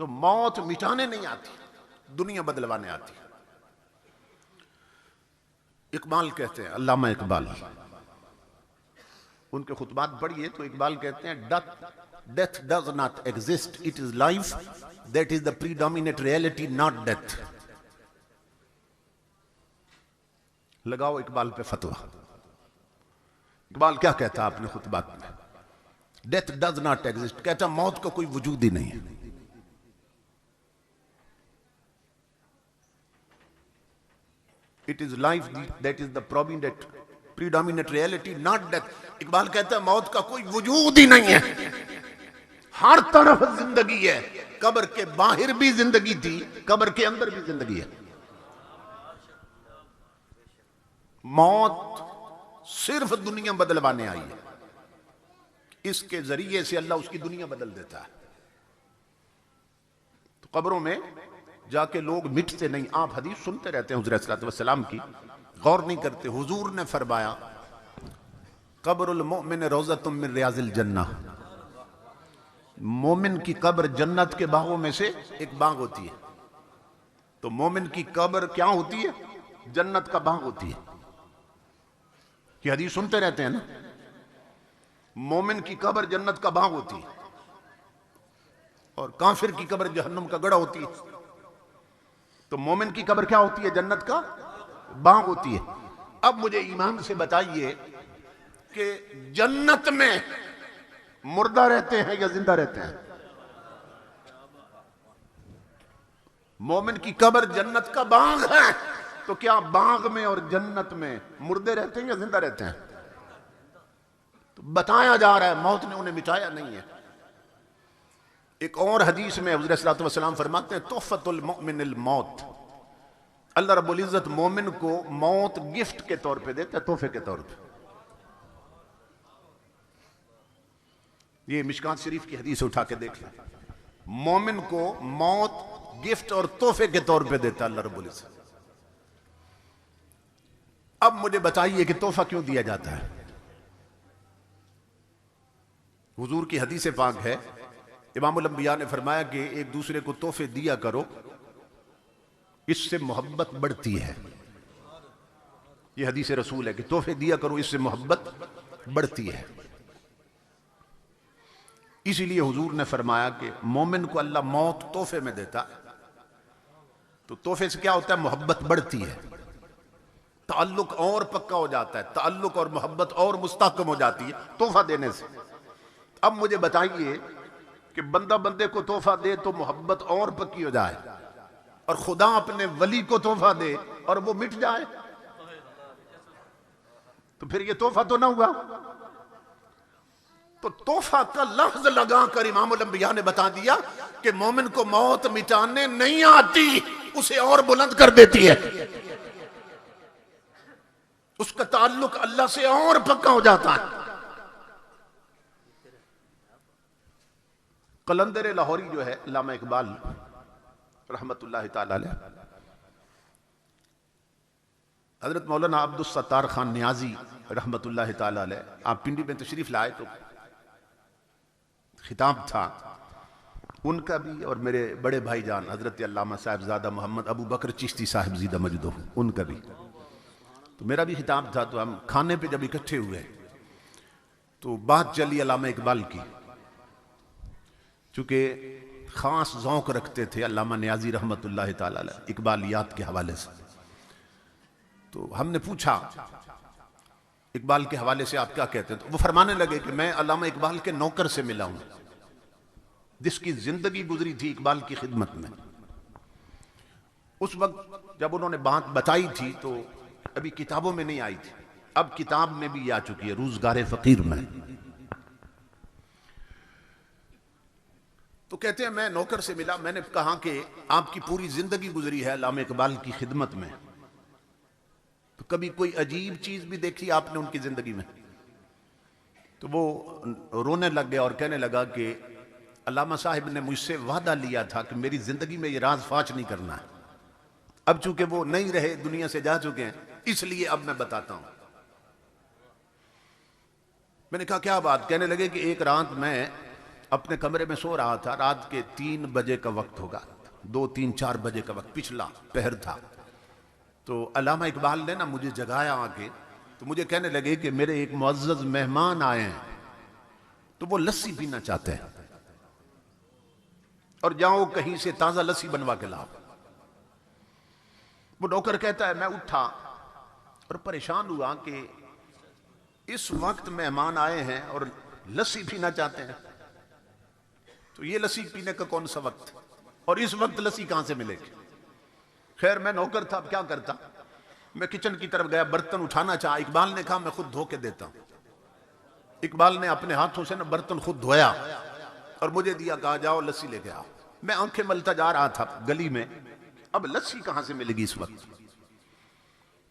तो मौत मिटाने नहीं आती, दुनिया बदलवाने आती। इकबाल कहते हैं, अल्लामा इकबाल, उनके खुतबात पढ़िए तो इकबाल कहते हैं, death does not exist, it is life that is the predominate reality, not death. लगाओ इकबाल पे फतवा। इकबाल क्या कहता है अपने खुतबात में? डेथ डज नॉट एग्जिस्ट, कहता मौत का कोई वजूद ही नहीं है। It is life that is the predominate reality, not death. Iqbal कहता है मौत का कोई वजूद ही नहीं है, हर तरफ जिंदगी है। कब्र के बाहर भी जिंदगी थी, कब्र के अंदर भी जिंदगी है। मौत सिर्फ दुनिया बदलवाने आई है, इसके जरिए से अल्लाह उसकी दुनिया बदल देता है। तो कब्रों में जाके लोग मिटते नहीं। आप हदीस सुनते रहते हैं हुज़ूर सल्लल्लाहु अलैहि वसल्लम की, गौर नहीं करते। हुजूर ने फरमाया, कब्रुल मोमिन रोज़तुम मिन रियाज़िल जन्नह, मोमिन की कब्र जन्नत के बागों में से एक बाग होती है। तो मोमिन की कब्र क्या होती है? जन्नत का बाग होती है। ये हदीस सुनते रहते हैं ना, मोमिन की कब्र जन्नत का बाग होती है और काफिर की कब्र जहन्नम का गड़ा होती है। तो मोमिन की कब्र क्या होती है? जन्नत का बाग होती है। अब मुझे ईमान से बताइए कि जन्नत में मुर्दा रहते हैं या जिंदा रहते हैं? मोमिन की कब्र जन्नत का बाग है, तो क्या बाग में और जन्नत में मुर्दे रहते हैं या जिंदा रहते हैं? तो बताया जा रहा है मौत ने उन्हें मिटाया नहीं है। एक और हदीस में हुज़ूर सल्लल्लाहु अलैहि वसल्लम फरमाते हैं, तोहफतुल मुमिनिल मौत, अल्लाह रब्बुल इज़्ज़त मोमिन को मौत गिफ्ट के तौर पे देता है, तोहफे के तौर पे। ये मिशकात शरीफ की हदीस उठा के देख लें, मोमिन को मौत गिफ्ट और तोहफे के तौर पे देता है अल्लाह रब्बुल इज़्ज़त। अब मुझे बताइए कि तोहफा क्यों दिया जाता है? हुजूर की हदीस पाक है, इमामुल अंबिया ने फरमाया कि एक दूसरे को तोहफे दिया करो, इससे मोहब्बत बढ़ती है। यह हदीस रसूल है कि तोहफे दिया करो, इससे मोहब्बत बढ़ती है। इसीलिए हुजूर ने फरमाया कि मोमिन को अल्लाह मौत तोहफे में देता, तो तोहफे से क्या होता है? मोहब्बत बढ़ती है, ताल्लुक और पक्का हो जाता है, ताल्लुक और मोहब्बत और मुस्तहकम हो जाती है तोहफा देने से। अब मुझे बताइए कि बंदा बंदे को तोहफा दे तो मोहब्बत और पक्की हो जाए, और खुदा अपने वली को तोहफा दे और वो मिट जाए, तो फिर ये तोहफा तो ना हुआ। तो तोहफा का लफ्ज लगाकर इमामुल अंबिया ने बता दिया कि मोमिन को मौत मिटाने नहीं आती, उसे और बुलंद कर देती है, उसका ताल्लुक अल्लाह से और पक्का हो जाता है। कलंदर लाहौरी जो है अल्लामा इकबाल रहमतुल्लाह ताला अलैह, हजरत मौलाना अब्दुल सत्तार खान नियाजी रहमतुल्लाह ताला अलैह, आप पिंडी में तशरीफ लाए तो खिताब था उनका भी, और मेरे बड़े भाई जान हजरत अल्लामा साहिबजादा मोहम्मद अबू बकर चिश्ती साहिब ज़ीदा मजदूह, उनका भी। तो मेरा भी खिताब था। तो हम खाने पे जब इकट्ठे हुए तो बात चली अल्लामा इकबाल की, चूंकि खास ज़ौक़ रखते थे अल्लामा नियाज़ी रहमतुल्लाह ताला अलैह इकबालियात के हवाले से। तो हमने पूछा इकबाल के हवाले से आप क्या कहते हैं? तो वो फरमाने लगे कि मैं अल्लामा इकबाल के नौकर से मिला हूं, जिसकी जिंदगी गुजरी थी इकबाल की खिदमत में। उस वक्त जब उन्होंने बात बताई थी तो अभी किताबों में नहीं आई थी, अब किताब में भी आ चुकी है, रोजगार फकीर में। तो कहते हैं मैं नौकर से मिला, मैंने कहा कि आपकी पूरी जिंदगी गुजरी है अल्लामा इकबाल की खिदमत में, तो कभी कोई अजीब चीज भी देखी आपने उनकी जिंदगी में? तो वो रोने लग गया और कहने लगा कि अल्लामा साहिब ने मुझसे वादा लिया था कि मेरी जिंदगी में ये राज फाश नहीं करना है। अब चूंकि वो नहीं रहे, दुनिया से जा चुके हैं, इसलिए अब मैं बताता हूं। मैंने कहा क्या बात? कहने लगे कि एक रात मैं अपने कमरे में सो रहा था, रात के 3 बजे का वक्त होगा, 2, 3, 4 बजे का वक्त, पिछला पहर था। तो अल्लामा इकबाल ने ना मुझे जगाया आके, तो मुझे कहने लगे कि मेरे एक मुअज़्ज़ज़ मेहमान आए हैं, तो वो लस्सी पीना चाहते हैं, और जाओ कहीं से ताजा लस्सी बनवा के लाओ। वो नौकर कहता है, मैं उठा और परेशान हुआ कि इस वक्त मेहमान आए हैं और लस्सी पीना चाहते हैं, तो ये लस्सी पीने का कौन सा वक्त, और इस वक्त लस्सी कहां से मिलेगी। खैर मैं नौकर था, अब क्या करता। मैं किचन की तरफ गया, बर्तन उठाना चाहा। इकबाल ने कहा मैं खुद धो के देता हूं। इकबाल ने अपने हाथों से ना बर्तन खुद धोया और मुझे दिया, कहा जाओ लस्सी लेके आओ। मैं आंखें मलता जा रहा था गली में, अब लस्सी कहां से मिलेगी इस वक्त।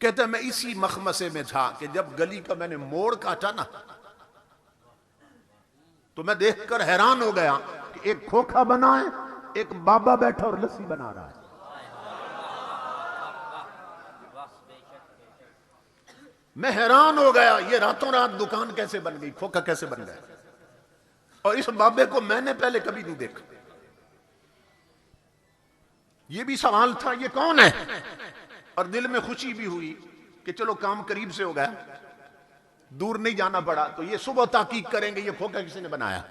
कहता मैं इसी मखमसे में था कि जब गली का मैंने मोड़ काटा ना, तो मैं देखकर हैरान हो गया कि एक खोखा बना है, एक बाबा बैठा और लस्सी बना रहा है। मैं हैरान हो गया, ये रातों रात दुकान कैसे बन गई, खोखा कैसे बन गया, और इस बाबे को मैंने पहले कभी नहीं देखा। ये भी सवाल था, ये कौन है, और दिल में खुशी भी हुई कि चलो काम करीब से हो गया, दूर नहीं जाना पड़ा। तो ये सुबह ताकीद करेंगे ये खोखा किसी ने बनाया।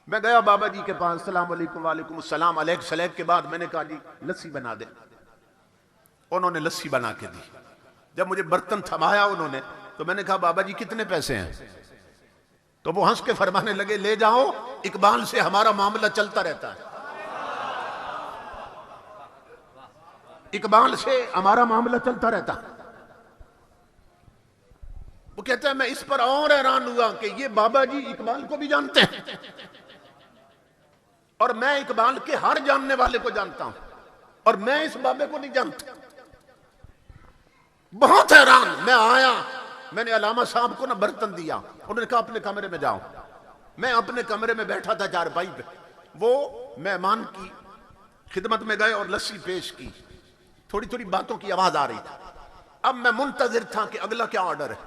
मैं गया बाबा जी के पास, अस्सलाम वालेकुम। वालेकुम अस्सलाम। अलैक सलैक के बाद मैंने कहा जी लस्सी बना दे। उन्होंने लस्सी बना के दी। जब मुझे बर्तन थमाया उन्होंने, तो मैंने कहा बाबा जी कितने पैसे हैं। तो वो हंस के फरमाने लगे, ले जाओ, इकबाल से हमारा मामला चलता रहता है, इकबाल से हमारा मामला चलता रहता। वो कहता है मैं इस पर और हैरान हुआ कि ये बाबा जी इकबाल को भी जानते हैं, और मैं इकबाल के हर जानने वाले को जानता हूं, और मैं इस बाबे को नहीं जानता। बहुत हैरान मैं आया, मैंने अलामा साहब को ना बर्तन दिया, उन्होंने कहा अपने कमरे में जाओ। मैं अपने कमरे में बैठा था चारपाई पे, वो मेहमान की खिदमत में गए और लस्सी पेश की। थोड़ी थोड़ी बातों की आवाज आ रही थी। अब मैं मुंतजिर था कि अगला क्या ऑर्डर है,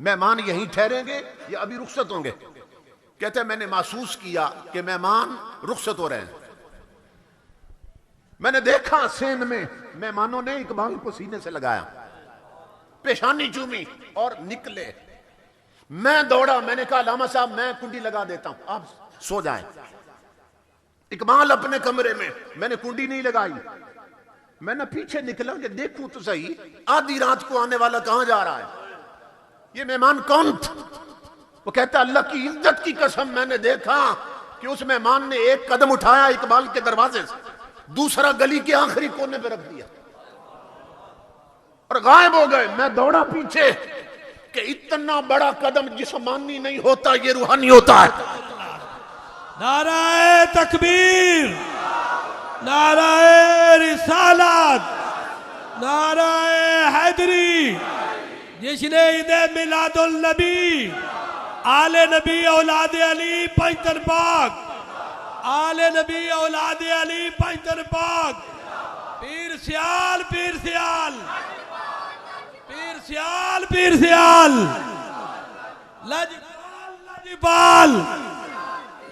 मेहमान यहीं ठहरेंगे या अभी रुखसत होंगे। कहते हैं मैंने महसूस किया कि मेहमान रुखसत हो रहे हैं। मैंने देखा सेन में मेहमानों ने इकबाल को सीने से लगाया, पेशानी चूमी और निकले। मैं दौड़ा, मैंने कहा लामा साहब मैं कुंडी लगा देता हूं, आप सो जाएं। इकबाल अपने कमरे में, मैंने कुंडी नहीं लगाई। मैं ना पीछे निकला कि देखूं तो सही आधी रात को आने वाला कहां जा रहा है, ये मेहमान कौन था। वो कहता अल्लाह की इज्जत की कसम मैंने देखा कि उस मेहमान ने एक कदम उठाया इकबाल के दरवाजे से, दूसरा गली के आखिरी कोने पे रख दिया और गायब हो गए। मैं दौड़ा पीछे कि इतना बड़ा कदम जिस्मानी नहीं होता, ये रूहानी होता है। नाराए तकबीर, नाराए रिसालत, नाराए हैदरी। जिसने ईद मिलादुल नबी, आले नबी औलाद अली पंचतन पाक, आले नबी औलाद अली पंचतन पाक, पीर सियाल, पीर सियाल, पीर सियाल, पीर सियाल, लजपाल,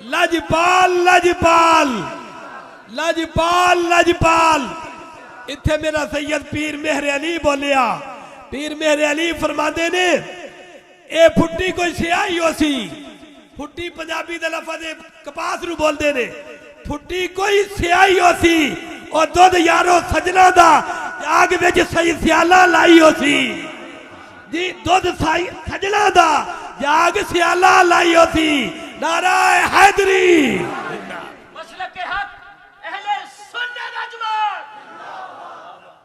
लजपाल, लजपाल, लजपाल, लजपाल। इत्थे मेरा सैयद पीर मेहर अली बोलिया। पीर मेहर अली फरमाते ने ए फुट्टी कोई सियाही हो सी, फुट्टी पंजाबी दे लफज कपास नूं बोलदे ने। फुट्टी कोई सियाही हो सी और दुध यारो सजना दा आग विच सही सियाला लाई हो सी जी, दुध साई सजना दा जाग सियाला लाई हो सी। नाराए हैदरी, मसलक के हक अहले सुन्नत अजमान।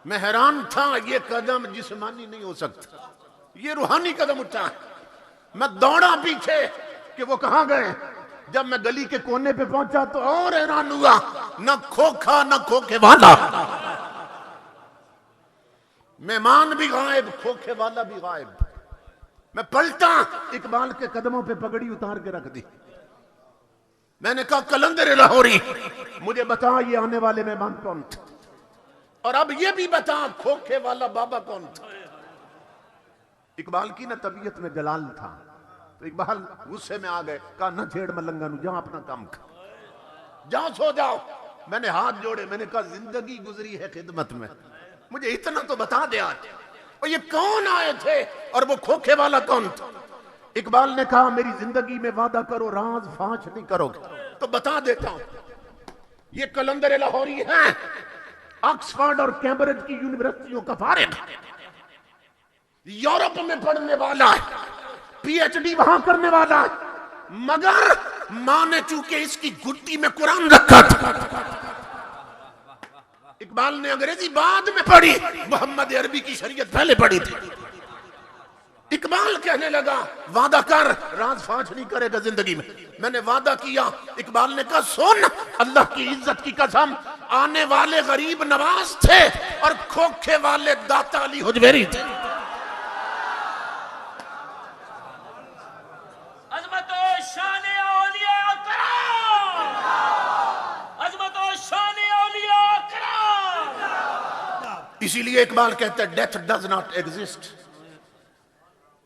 मैं हैरान था, ये कदम जिस्मानी नहीं हो सकता, ये रूहानी कदम उठा। मैं दौड़ा पीछे कि वो कहां गए। जब मैं गली के कोने पे पहुंचा तो और हैरान हुआ, न खोखा न खोखे वाला, मेहमान भी गायब, खोखे वाला भी गायब। मैं पलटा, इकबाल के कदमों पे पगड़ी उतार के रख दी। मैंने कहा कलंदर लाहौरी मुझे बता ये आने वाले मेहमान कौन थे, और अब ये भी बता खोखे वाला बाबा कौन था। इकबाल की ना तबीयत में जलाल था, तो तो इकबाल गुस्से में आ गए, कहा न छेड़ मलंगा नू, जा अपना काम कर, जाओ सो जाओ। मैंने हाथ जोड़े, मैंने कहा जिंदगी गुजरी है खिदमत में, मुझे इतना तो बता दे आज, और ये कौन आए थे और वो खोखे वाला कौन था? इकबाल ने कहा मेरी जिंदगी में वादा करो राज फाश नहीं करोगे। तो बता देता हूं, ये कलंदर लाहौरी है, ऑक्सफोर्ड और कैम्ब्रिज की यूनिवर्सिटियों का फारिग, यूरोप में पढ़ने वाला है, पीएचडी वहां करने वाला है, मगर मां ने चूंकि इसकी गुट्टी में कुरान रखा था। इकबाल ने अंग्रेजी बाद में पढ़ी, मोहम्मद अरबी की शरीयत पहले पढ़ी थी। इकबाल कहने लगा वादा कर राज फाश नहीं करेगा जिंदगी में। मैंने वादा किया। इकबाल ने कहा सुन, अल्लाह की इज्जत की कसम, आने वाले गरीब नवाज थे और खोखे वाले दाता अली हुजवेरी थे। इसीलिए इकबाल कहता है death does not exist,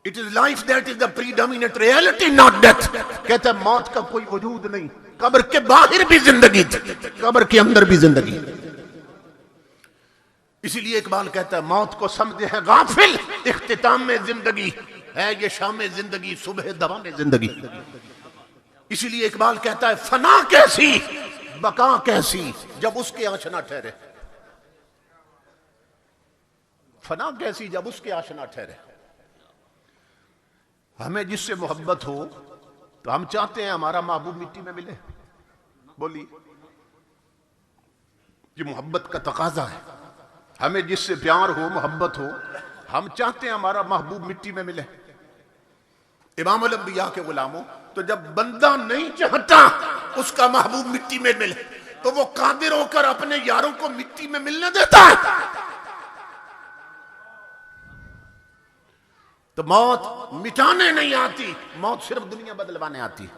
it is life that is the predominant reality not death. कहता है मौत का कोई वजूद नहीं, कब्र के बाहर भी जिंदगी थी, कब्र के अंदर भी जिंदगी। इसीलिए इकबाल कहता है मौत को समझे हैं गाफिल, इख्तिताम में जिंदगी है ये शाम जिंदगी, सुबह दवा में जिंदगी। इसीलिए इकबाल कहता है फना कैसी बका कैसी जब उसके आशना ठहरे, फना कैसी जब उसके आशना ठहरे। हमें जिससे मोहब्बत हो तो हम चाहते हैं हमारा महबूब मिट्टी में मिले, बोली ये मोहब्बत का तकाजा है। हमें जिससे प्यार हो मोहब्बत हो, हम चाहते हैं हमारा महबूब मिट्टी में मिले। इमाम अल अंबिया के गुलामों, तो जब बंदा नहीं चाहता उसका महबूब मिट्टी में मिले तो वो कादिर होकर अपने यारों को मिट्टी में मिलने देता है। तो मौत मिटाने नहीं आती, मौत सिर्फ दुनिया बदलवाने आती है।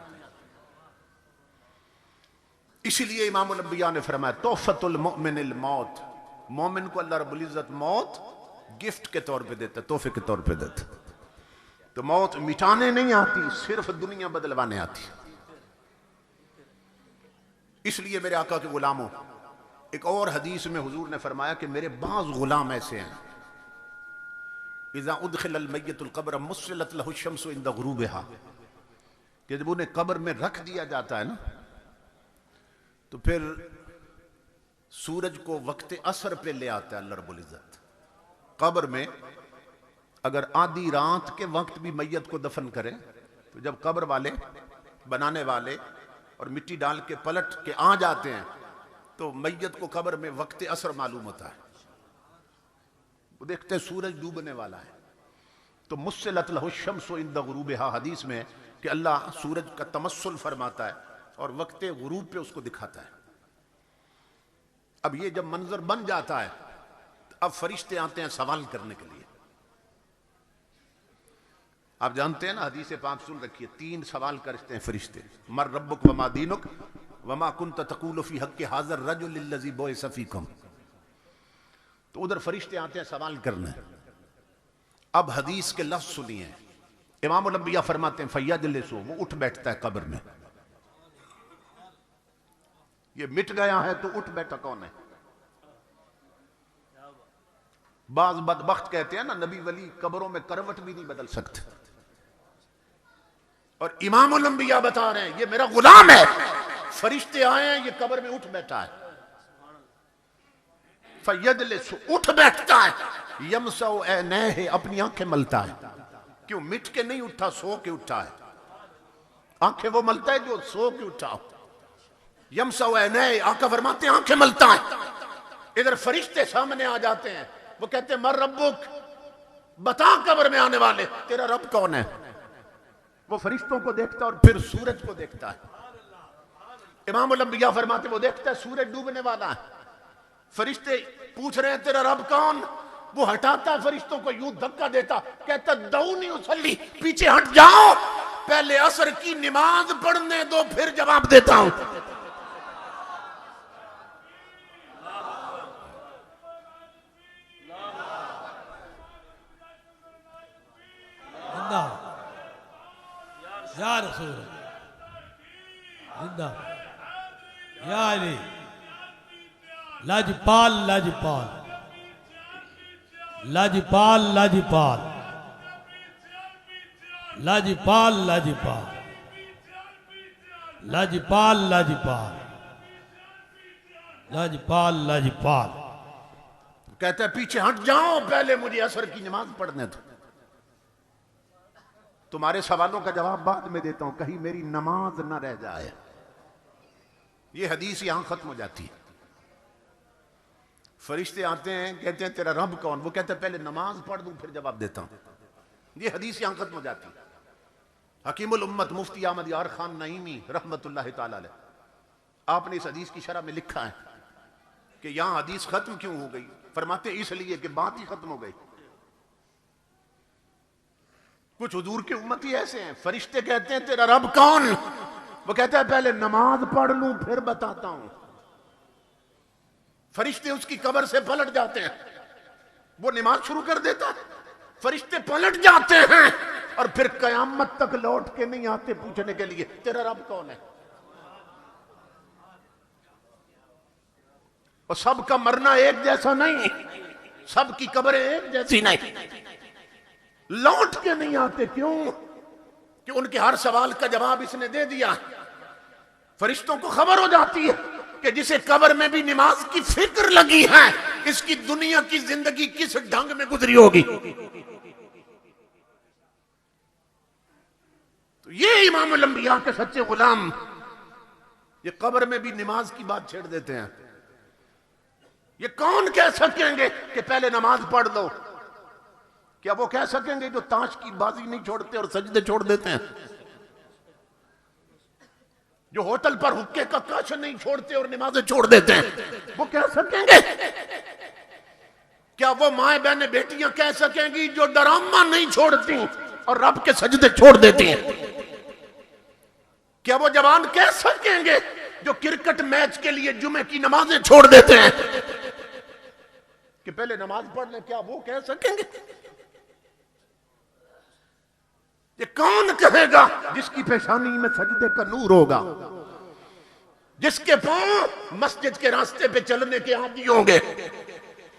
इसीलिए इमाम अल अंबिया ने फरमाया तोहफतुल मुमिनिल मौत, मोमिन को अल्लाह रब्बुल इज्जत मौत गिफ्ट के तौर पे देता, तोहफे के तौर पे देता। तो मौत मिटाने नहीं आती, सिर्फ दुनिया बदलवाने आती। इसलिए मेरे आका के गुलामों, एक और हदीस में हुजूर ने फरमाया कि मेरे बाज गुलाम ऐसे हैं इज़ा उदखिलल मय्यतुल क़ब्र मुस्सिलत लहु शम्सु इंदा गुरूबिहा, कि जब उन्हें कब्र में रख दिया जाता है ना तो फिर सूरज को वक्त असर पे ले आता है अल्लाह रब्बुल इज्जत। कब्र में अगर आधी रात के वक्त भी मैयत को दफन करें तो जब कब्र वाले बनाने वाले और मिट्टी डाल के पलट के आ जाते हैं तो मैयत को कब्र में वक्त असर मालूम होता है। वो देखते हैं सूरज डूबने वाला है, तो मुस्सिलत लहु शम्सु इंदा गुरूबिहा, हदीस में कि अल्लाह सूरज का तमस्सुल फरमाता है और वक्त गुरूब पे उसको दिखाता है। अब ये जब मंजर बन जाता है तो अब फरिश्ते आते हैं सवाल करने के लिए। आप जानते हैं ना, हदीस पाक सुन रखिए, 3 सवाल करते हैं फरिश्ते, मर रब्बुक वमा दीनुक वमा कुन्त तक़ूलु फी हक़्क़ि हाज़ा रजुल लज़ी बुइसा फ़ीकुम। तो उधर फरिश्ते आते हैं सवाल करने। अब हदीस के लफ्ज़ सुनिए, इमाम अल अंबिया फरमाते हैं फयजलिसु, वो उठ बैठता है कब्र में। ये मिट गया है तो उठ बैठा कौन है? बाज बदबख्त कहते हैं ना नबी वली कब्रों में करवट भी नहीं बदल सकते, और इमाम अल अंबिया बता रहे हैं ये मेरा गुलाम है, फरिश्ते आए हैं ये कब्र में उठ बैठा है। फयजलिसु, उठ बैठता है, यमसउ ऐनैहि, अपनी आंखें मलता है। क्यों? मिट के नहीं उठा, सो के उठा है। आंखें वो मलता है जो सो के उठा। यमसउ ऐनैहि, आका फरमाते हैं आंखें मलता है। इधर फरिश्ते सामने आ जाते हैं, वो कहते हैं मर रब्बुक, बता कब्र में आने वाले तेरा रब कौन है? वो फरिश्तों को देखता और फिर सूरज को देखता है। इमाम अल अंबिया फरमाते वो देखता है सूरज डूबने वाला है। फरिश्ते पूछ रहे हैं तेरा रब कौन? वो हटाता है फरिश्तों को, यूं धक्का देता, कहता दऊनी उसल्ली, पीछे हट जाओ, पहले असर की नमाज पढ़ने दो फिर जवाब देता हूं। या अली लाजपाल लाजपाल लाजपाल लाजपाल लाजपाल लाजपाल लाजपाल लाजपाल लाजपाल लाजपाल। कहता है पीछे हट जाओ, पहले मुझे असर की नमाज पढ़ने दो। तुम्हारे सवालों का जवाब बाद में देता हूं, कहीं मेरी नमाज ना रह जाए। ये हदीस यहां खत्म हो जाती है। फरिश्ते आते हैं, कहते हैं तेरा रब कौन? वो कहते हैं पहले नमाज पढ़ दूं फिर जवाब देता हूं। ये हदीस यहां खत्म हो जाती है। हकीमुल उम्मत मुफ्ती अहमद यार खान नईमी रहमतुल्लाह ताला अलैह, आपने इस हदीस की शरह में लिखा है कि यहां हदीस खत्म क्यों हो गई। फरमाते इसलिए कि बात ही खत्म हो गई। कुछ हुजूर के उम्मती ऐसे हैं, फरिश्ते कहते हैं तेरा रब कौन? वो कहता है पहले नमाज पढ़ लूं फिर बताता हूं। फरिश्ते उसकी कब्र से पलट जाते हैं, वो नमाज शुरू कर देता है, फरिश्ते पलट जाते हैं और फिर कयामत तक लौट के नहीं आते पूछने के लिए तेरा रब कौन है। और सबका मरना एक जैसा नहीं, सबकी कब्रें एक जैसी नहीं। लौट के नहीं आते क्यों? कि उनके हर सवाल का जवाब इसने दे दिया। फरिश्तों को खबर हो जाती है कि जिसे कब्र में भी नमाज की फिक्र लगी है, इसकी दुनिया की जिंदगी किस ढंग में गुजरी होगी। तो ये इमामुल अंबिया के सच्चे गुलाम ये कब्र में भी नमाज की बात छेड़ देते हैं। ये कौन कह सकेंगे कि पहले नमाज पढ़ लो? क्या वो कह सकेंगे जो ताश की बाजी नहीं छोड़ते और सजदे छोड़ देते हैं? जो होटल पर हुक्के का काश नहीं छोड़ते और नमाजें छोड़ देते हैं, वो कह सकेंगे? क्या वो माए बहने बेटियां कह सकेंगी जो डरामा नहीं छोड़ती और रब के सजदे छोड़ देती हैं? क्या वो जवान कह सकेंगे जो क्रिकेट मैच के लिए जुमे की नमाजें छोड़ देते हैं कि पहले नमाज पढ़ ले? क्या वो कह सकेंगे? ये कौन कहेगा जिसकी पेशानी में सजदे का नूर होगा, जिसके पांव मस्जिद के रास्ते पे चलने के आदी होंगे?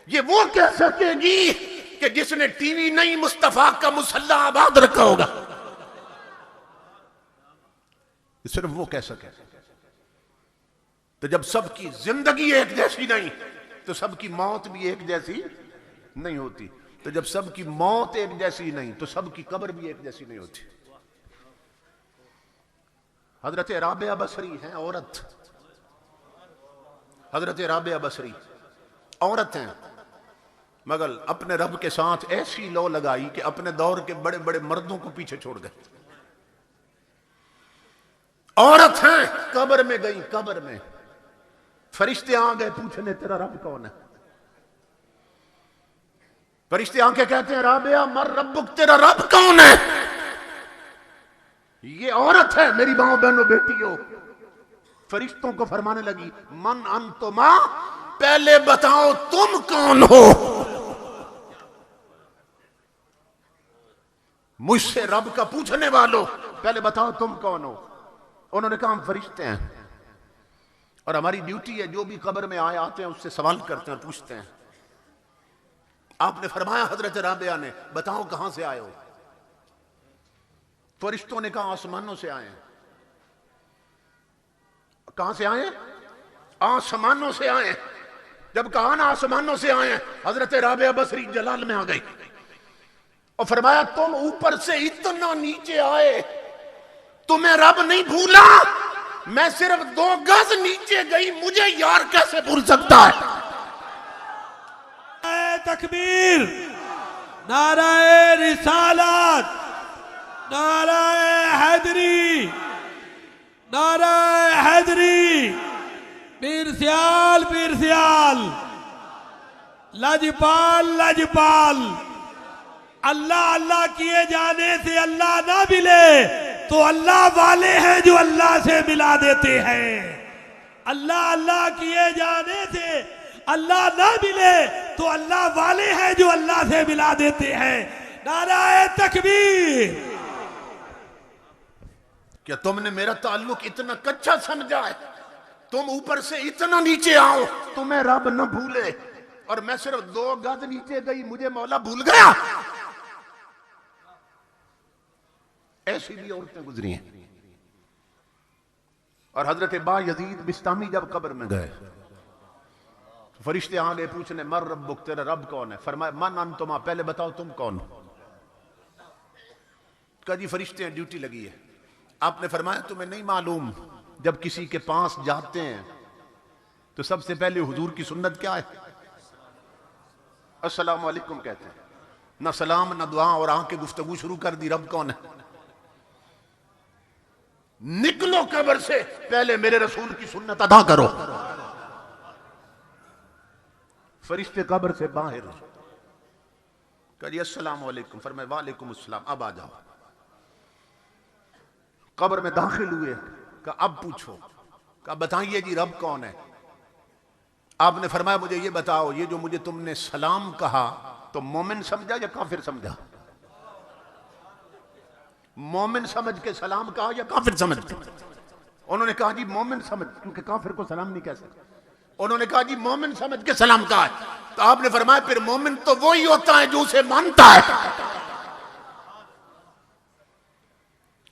ये वो कह सकेगी कि जिसने टीवी नहीं मुस्तफा का मुसल्ला आबाद रखा होगा? सिर्फ वो कह सके। तो जब सबकी जिंदगी एक जैसी नहीं तो सबकी मौत भी एक जैसी नहीं होती। तो जब सबकी मौत एक जैसी नहीं तो सबकी कब्र भी एक जैसी नहीं होती। हजरत राबिया बसरी हैं औरत, हजरत राबिया बसरी औरत हैं, मगर अपने रब के साथ ऐसी लौ लगाई कि अपने दौर के बड़े बड़े मर्दों को पीछे छोड़ गए। औरत हैं, कब्र में गई, कब्र में फरिश्ते आ गए पूछने तेरा रब कौन है? फरिश्ते आके कहते हैं राबिया मर रब्बुक, तेरा रब कौन है? ये औरत है मेरी माओ बहनों बेटियों। फरिश्तों को फरमाने लगी मन अंतुमा, पहले बताओ तुम कौन हो? मुझसे रब का पूछने वालों, पहले बताओ तुम कौन हो? उन्होंने कहा हम फरिश्ते हैं और हमारी ड्यूटी है जो भी कब्र में आते हैं उससे सवाल करते हैं, पूछते हैं। आपने फरमाया हजरत राबिया ने बताओ कहां से आए हो? फरिश्तों ने कहा आसमानों से आए हैं। कहां से आए? आसमानों से आए। जब कहा ना आसमानों से आए, हजरत राबिया बसरी जलाल में आ गई और फरमाया तुम ऊपर से इतना नीचे आए, तुम्हें रब नहीं भूला? मैं सिर्फ 2 गज नीचे गई, मुझे यार कैसे भूल सकता है? तकबीर, नाराए रिसालत, नाराए हैदरी, नाराए हैदरी, पीर सियाल, पीर सियाल, लाजपाल, लाजपाल। अल्लाह अल्लाह किए जाने से अल्लाह ना मिले तो अल्लाह वाले हैं जो अल्लाह से मिला देते हैं। अल्लाह अल्लाह किए जाने से अल्लाह ना मिले तो अल्लाह वाले हैं जो अल्लाह से मिला देते हैं। नाराए तकबीर। क्या तुमने मेरा ताल्लुक इतना कच्चा समझा है तुम ऊपर से इतना नीचे आओ तुम्हें रब न भूले, और मैं सिर्फ 2 गज नीचे गई मुझे मौला भूल गया। ऐसी भी औरतें गुजरी हैं। और हजरत बा यजीद बिस्तामी जब कब्र में गए, फरिश्ते आ गए पूछने, मर रब्बुक, तेरा रब कौन है? फरमाया मन अंतुमा, पहले बताओ तुम कौन हो। कहा जी फरिश्ते हैं, ड्यूटी लगी है। आपने फरमाया तुम्हें नहीं मालूम जब किसी के पास जाते हैं तो सबसे पहले हुजूर की सुन्नत क्या है? अस्सलाम वालेकुम कहते हैं, ना सलाम ना दुआ, और आके गुफ्तगू शुरू कर दी, रब कौन है? निकलो कब्र से, पहले मेरे रसूल की सुन्नत अदा करो। फरिश्ते कब्र से बाहर, कहा जी अस्सलाम वालेकुम, फरमाया वालेकुम अस्सलाम, अब आ जाओ। कब्र में दाखिल हुए, कहा अब पूछो। कहा बताइए जी रब कौन है? आपने फरमाया मुझे ये बताओ, ये जो मुझे तुमने सलाम कहा तो मोमिन समझा या काफिर समझा? मोमिन समझ के सलाम कहा या काफिर समझ के? उन्होंने कहा जी मोमिन समझ, क्योंकि काफिर को सलाम नहीं कह सकते। उन्होंने कहा जी मोमिन समझ के सलाम कहा है। तो आपने फरमाया फिर मोमिन तो वही होता है जो उसे मानता है।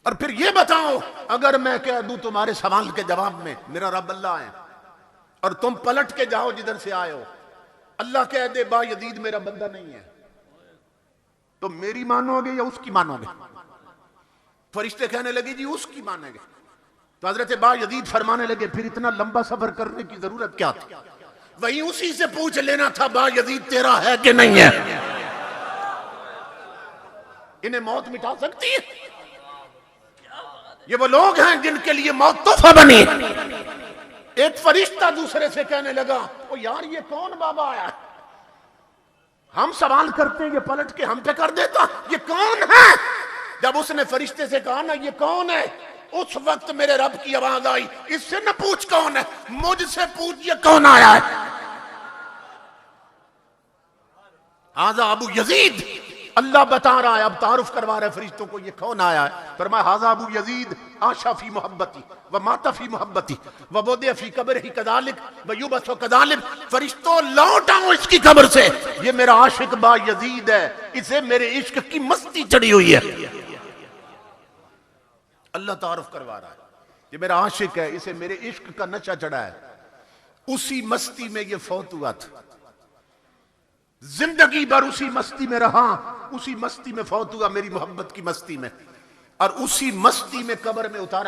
और फिर ये बताओ, अगर मैं कह दूं तुम्हारे सवाल के जवाब में मेरा रब अल्लाह है, और तुम पलट के जाओ जिधर से आए हो, अल्लाह कह दे बा यजीद मेरा बंदा नहीं है, तो मेरी मानोगे या उसकी मानोगे? फरिश्ते कहने लगे जी उसकी मानेंगे। तो हजरत बा यजीद फरमाने लगे फिर इतना लंबा सफर करने की जरूरत क्या थी? वही उसी से पूछ लेना था, बा यजीद तेरा है कि नहीं है? इन्हें मौत मिटा सकती है? ये वो लोग हैं जिनके लिए मौत तोहफा बनी। एक फरिश्ता दूसरे से कहने लगा, ओ यार ये कौन बाबा आया? हम सवाल करते हैं, ये पलट के हम पे कर देता, ये कौन है? जब उसने फरिश्ते से कहा ना ये कौन है, उस वक्त मेरे रब की आवाज आई, इससे न पूछ कौन है, मुझसे पूछ ये कौन आया है। हाजा अबू यजीद, अल्लाह बता रहा है, अब तारुफ करवा रहा है फरिश्तों को, ये कौन आया है? फरमाया हाजा अबू यजीद आशा फी मोहब्बती व माता फी मोहब्बती व बोदे फी कब्र ही कदालिक व युबसो कदालिक। फरिश्तों लौट आओ इसकी कब्र से, ये मेरा आशिक बा यजीद है, इसे मेरे इश्क की मस्ती चढ़ी हुई है। अल्लाह तारुफ करवा रहा है, ये मेरा आशिक है, इसे मेरे इश्क का नशा चढ़ा है। उसी मस्ती में ये फौत हुआ था, जिंदगी भर उसी मस्ती में रहा, उसी मस्ती में फौत हुआ, मेरी मोहब्बत की मस्ती में, और उसी मस्ती में कब्र में उतारा।